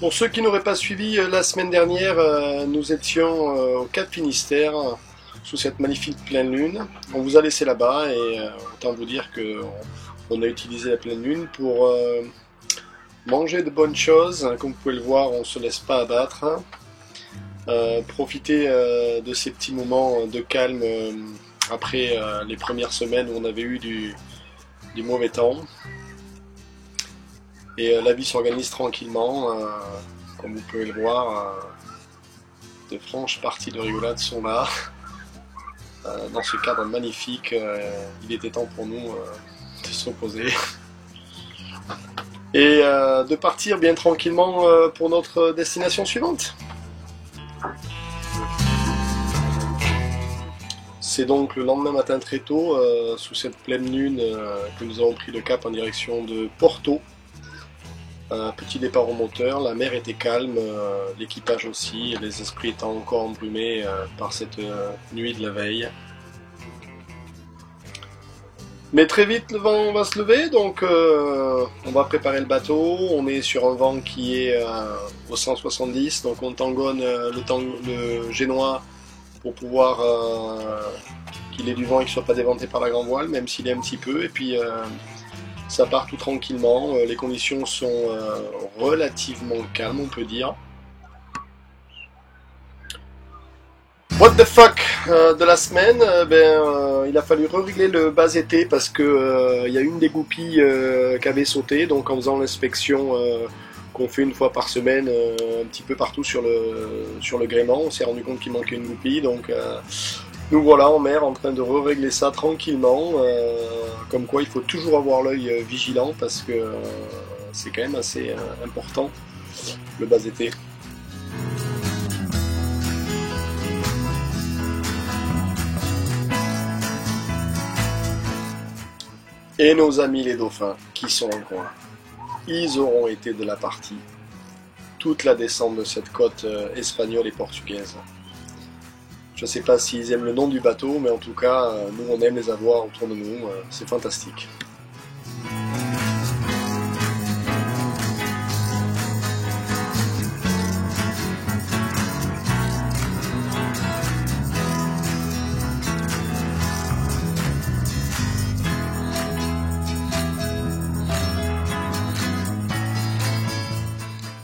Pour ceux qui n'auraient pas suivi, la semaine dernière, nous étions au Cap Finistère, sous cette magnifique pleine lune. On vous a laissé là-bas et autant vous dire qu'on a utilisé la pleine lune pour manger de bonnes choses. Comme vous pouvez le voir, on ne se laisse pas abattre. Profiter de ces petits moments de calme après les premières semaines où on avait eu du mauvais temps. Et la vie s'organise tranquillement, comme vous pouvez le voir, de franches parties de rigolade sont là. Dans ce cadre magnifique, il était temps pour nous de se reposer. Et de partir bien tranquillement pour notre destination suivante. C'est donc le lendemain matin très tôt, sous cette pleine lune, que nous avons pris le cap en direction de Porto. Petit départ au moteur, la mer était calme, l'équipage aussi, les esprits étant encore embrumés par cette nuit de la veille. Mais très vite le vent va se lever, donc on va préparer le bateau. On est sur un vent qui est au 170, donc on tangonne le génois pour pouvoir qu'il ait du vent et qu'il ne soit pas déventé par la grand voile, même s'il est un petit peu. Et puis ça part tout tranquillement, les conditions sont relativement calmes, on peut dire. What the fuck de la semaine, il a fallu régler le bas été parce que y a une des goupilles qui avait sauté, donc en faisant l'inspection qu'on fait une fois par semaine un petit peu partout sur le gréement, on s'est rendu compte qu'il manquait une goupille, donc nous voilà en mer en train de régler ça tranquillement, comme quoi il faut toujours avoir l'œil vigilant parce que c'est quand même assez important le bas été. Et nos amis les dauphins qui sont en coin, ils auront été de la partie toute la descente de cette côte espagnole et portugaise. Je ne sais pas s'ils aiment le nom du bateau, mais en tout cas, nous on aime les avoir autour de nous, c'est fantastique.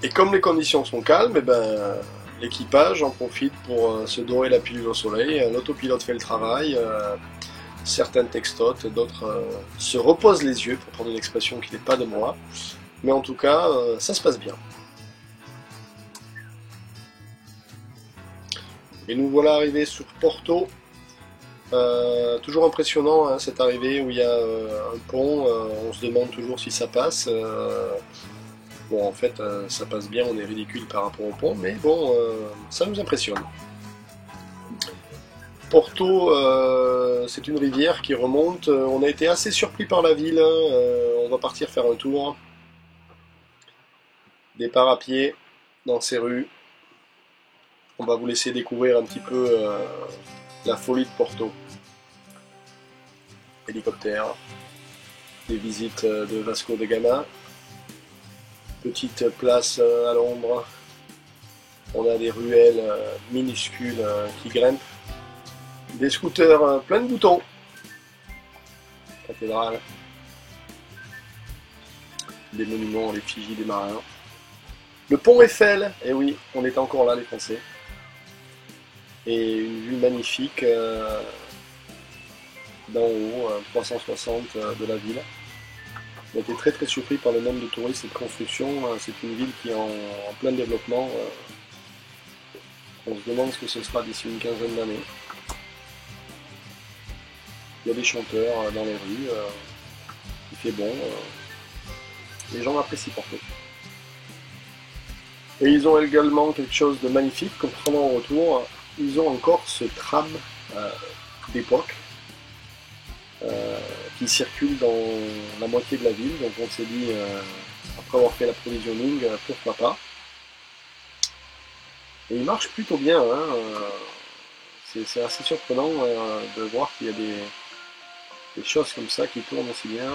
Et comme les conditions sont calmes, l'équipage en profite pour se dorer la pilule au soleil, l'autopilote fait le travail, certains textotent, d'autres se reposent les yeux, pour prendre une expression qui n'est pas de moi, mais en tout cas, ça se passe bien. Et nous voilà arrivés sur Porto, toujours impressionnant hein, cette arrivée où il y a un pont, on se demande toujours si ça passe. Bon, en fait, ça passe bien, on est ridicule par rapport au pont, mais bon, ça nous impressionne. Porto, c'est une rivière qui remonte. On a été assez surpris par la ville. On va partir faire un tour. Départ à pied dans ces rues. On va vous laisser découvrir un petit peu la folie de Porto. Hélicoptère, des visites de Vasco da Gama. Petite place à l'ombre, on a des ruelles minuscules qui grimpent, des scooters plein de boutons, cathédrale, des monuments, l'effigie des marins, le pont Eiffel, et oui, on est encore là les Français, et une vue magnifique d'en haut, 360 de la ville. On a été très très surpris par le nombre de touristes et de construction. C'est une ville qui est en plein développement. On se demande ce que ce sera d'ici une quinzaine d'années. Il y a des chanteurs dans les rues. Il fait bon. Les gens apprécient Porto. Et ils ont également quelque chose de magnifique. Comme pendant le retour, ils ont encore ce tram d'époque. Qui circule dans la moitié de la ville, donc on s'est dit, après avoir fait l'approvisionning, pourquoi pas. Et il marche plutôt bien, hein. C'est assez surprenant de voir qu'il y a des choses comme ça qui tournent aussi bien.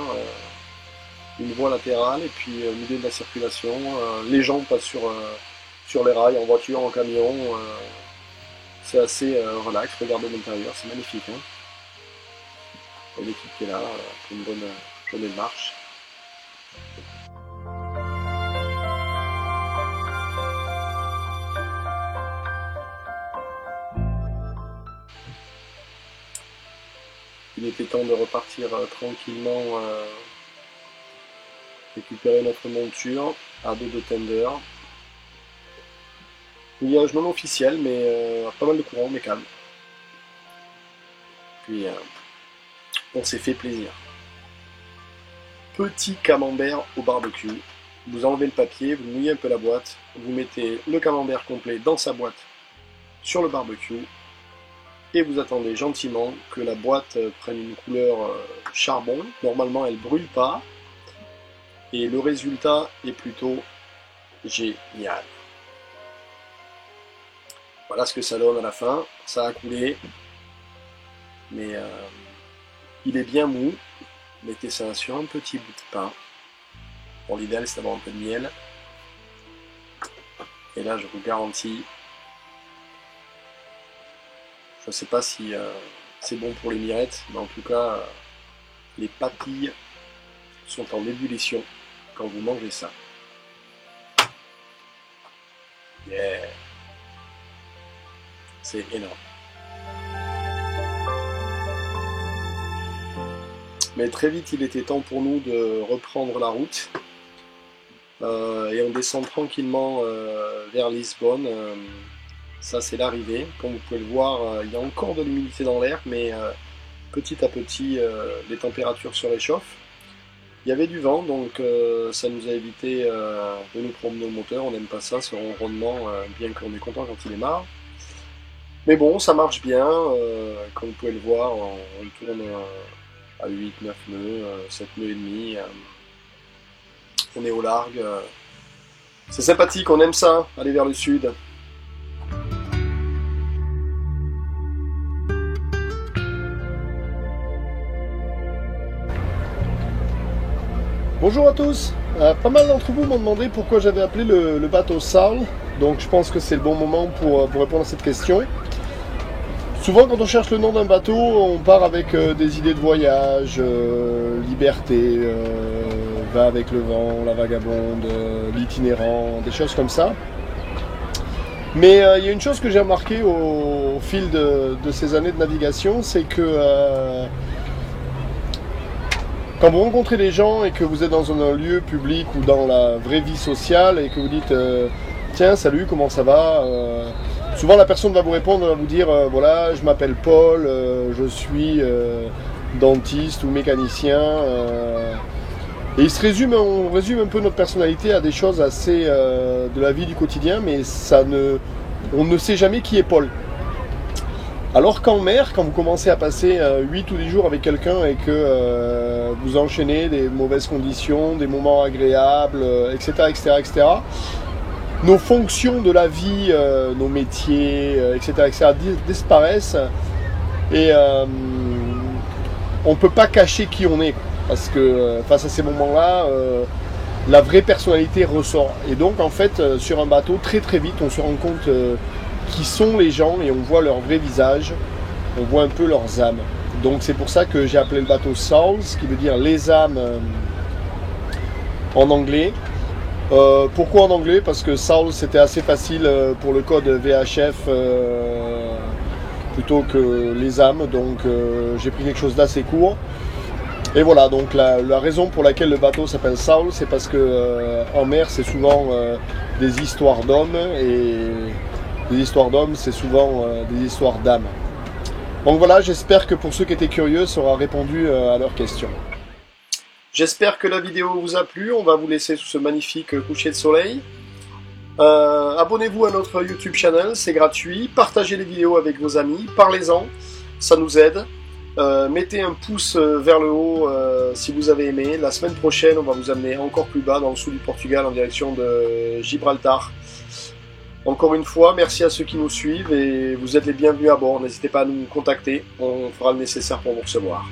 une voie latérale, et puis au milieu de la circulation, les gens passent sur les rails, en voiture, en camion. C'est assez relax, regardez l'intérieur, c'est magnifique. Hein. Et l'équipe qui est là pour une bonne journée de marche. Il était temps de repartir tranquillement récupérer notre monture à dos de tender. Mouillage non officiel, mais pas mal de courant, mais calme. Puis on s'est fait plaisir. Petit camembert au barbecue. Vous enlevez le papier, vous mouillez un peu la boîte, vous mettez le camembert complet dans sa boîte sur le barbecue et vous attendez gentiment que la boîte prenne une couleur charbon. Normalement, elle ne brûle pas et le résultat est plutôt génial. Voilà ce que ça donne à la fin. Ça a coulé, mais il est bien mou. Mettez ça sur un petit bout de pain. Bon, l'idéal c'est d'avoir un peu de miel. Et là, je vous garantis, je ne sais pas si c'est bon pour les mirettes, mais en tout cas, les papilles sont en ébullition quand vous mangez ça. Yeah! C'est énorme. Mais très vite, il était temps pour nous de reprendre la route. Et on descend tranquillement vers Lisbonne. Ça, c'est l'arrivée. Comme vous pouvez le voir, il y a encore de l'humidité dans l'air, mais petit à petit, les températures se réchauffent. Il y avait du vent, donc ça nous a évité de nous promener au moteur. On n'aime pas ça, ce ronronnement, bien qu'on est content quand il démarre. Mais bon, ça marche bien. Comme vous pouvez le voir, on tourne à 8, 9 nœuds, 7 nœuds et demi. On est au largue. C'est sympathique, on aime ça, aller vers le sud. Bonjour à tous. Pas mal d'entre vous m'ont demandé pourquoi j'avais appelé le bateau Saul. Donc je pense que c'est le bon moment pour répondre à cette question. Souvent quand on cherche le nom d'un bateau, on part avec des idées de voyage, liberté, va avec le vent, la vagabonde, l'itinérant, des choses comme ça. Mais il y a une chose que j'ai remarqué au fil de ces années de navigation, c'est que quand vous rencontrez des gens et que vous êtes dans un lieu public ou dans la vraie vie sociale et que vous dites tiens, salut, comment ça va souvent la personne va vous répondre, va vous dire voilà, je m'appelle Paul, je suis dentiste ou mécanicien. Et on résume un peu notre personnalité à des choses assez de la vie du quotidien, mais on ne sait jamais qui est Paul. Alors qu'en mer, quand vous commencez à passer 8 ou 10 jours avec quelqu'un et que vous enchaînez des mauvaises conditions, des moments agréables, etc., etc., nos fonctions de la vie, nos métiers, etc., disparaissent et on ne peut pas cacher qui on est. Parce que face à ces moments-là, la vraie personnalité ressort. Et donc en fait, sur un bateau, très très vite, on se rend compte qui sont les gens et on voit leur vrai visage, on voit un peu leurs âmes. Donc c'est pour ça que j'ai appelé le bateau Souls, qui veut dire les âmes en anglais. Pourquoi en anglais? Parce que Souls c'était assez facile pour le code VHF plutôt que les âmes, donc j'ai pris quelque chose d'assez court. Et voilà, donc la raison pour laquelle le bateau s'appelle Souls, c'est parce que en mer c'est souvent des histoires d'hommes et les histoires d'hommes, c'est souvent des histoires d'âmes. Donc voilà, j'espère que pour ceux qui étaient curieux, ça aura répondu à leurs questions. J'espère que la vidéo vous a plu. On va vous laisser sous ce magnifique coucher de soleil. Abonnez-vous à notre YouTube channel, c'est gratuit. Partagez les vidéos avec vos amis, parlez-en, ça nous aide. Mettez un pouce vers le haut si vous avez aimé. La semaine prochaine, on va vous amener encore plus bas, dans le sud du Portugal, en direction de Gibraltar. Encore une fois, merci à ceux qui nous suivent et vous êtes les bienvenus à bord. N'hésitez pas à nous contacter, on fera le nécessaire pour vous recevoir.